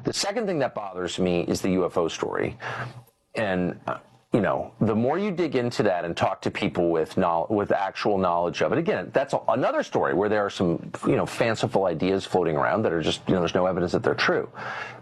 The second thing that bothers me is the UFO story. And, the more you dig into that and talk to people with actual knowledge of it, again, that's another story where there are some, fanciful ideas floating around that are just, there's no evidence that they're true.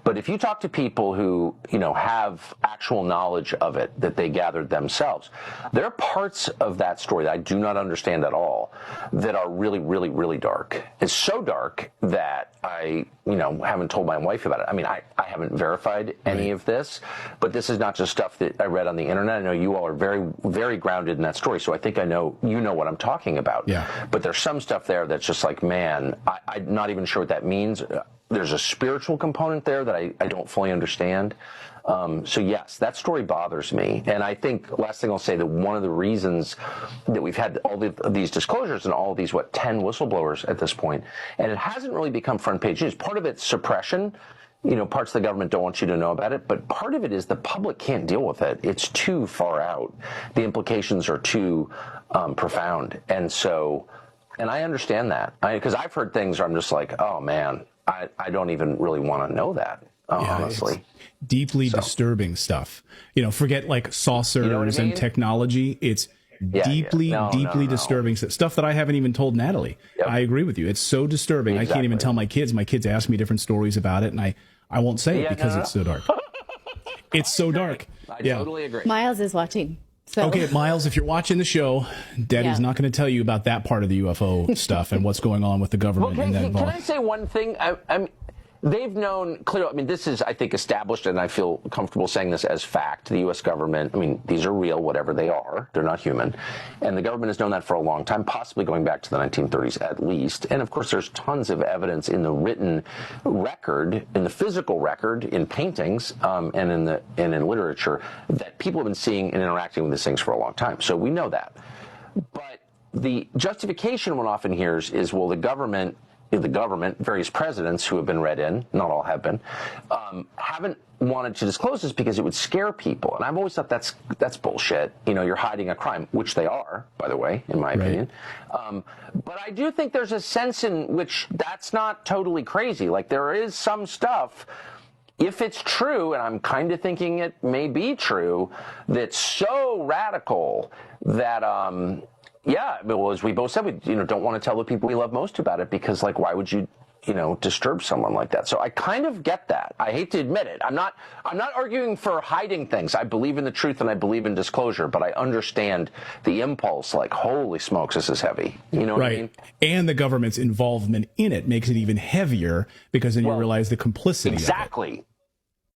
But if you talk to people who, have actual knowledge of it that they gathered themselves, there are parts of that story that I do not understand at all that are really, really, really dark. It's so dark that I, haven't told my wife about it. I mean, I haven't verified any of this, but this is not just stuff that I read on the internet. I know you all are very, very grounded in that story, so I think I know what I'm talking about. Yeah. But there's some stuff there that's just like, man, I'm not even sure what that means. There's a spiritual component there that I don't fully understand. So yes, that story bothers me. And I think, last thing I'll say, that one of the reasons that we've had all these disclosures and all of these, 10 whistleblowers at this point, and it hasn't really become front page news. Part of it's suppression. Parts of the government don't want you to know about it, but part of it is the public can't deal with it. It's too far out. The implications are too profound. And I understand that. Because I've heard things where I'm just like, oh man, I don't even really want to know that. Honestly, deeply disturbing stuff. Forget like saucers and technology. It's deeply disturbing stuff that I haven't even told Natalie. Yep. I agree with you. It's so disturbing. Exactly. I can't even tell my kids. My kids ask me different stories about it, and I won't say it because it's so dark. It's so dark. I totally agree. Miles is watching. So. Okay, Miles, if you're watching the show, Daddy's not going to tell you about that part of the UFO stuff and what's going on with the government. Can I say one thing? They've known clearly. I mean, this is, I think, established, and I feel comfortable saying this as fact. The U.S. government, these are real, whatever they are. They're not human. And the government has known that for a long time, possibly going back to the 1930s at least. And, of course, there's tons of evidence in the written record, in the physical record, in paintings, and in literature, that people have been seeing and interacting with these things for a long time. So we know that. But the justification one often hears is, well, the government, various presidents who have been read in, not all have been, haven't wanted to disclose this because it would scare people. And I've always thought that's bullshit. You're hiding a crime, which they are, by the way, in my opinion. But I do think there's a sense in which that's not totally crazy. Like, there is some stuff, if it's true, and I'm kind of thinking it may be true, that's so radical that, well, as we both said, we don't want to tell the people we love most about it because, like, why would you, disturb someone like that? So I kind of get that. I hate to admit it. I'm not arguing for hiding things. I believe in the truth and I believe in disclosure, but I understand the impulse. Like, holy smokes, this is heavy. You know what I mean? And the government's involvement in it makes it even heavier because then you realize the complicity. Exactly.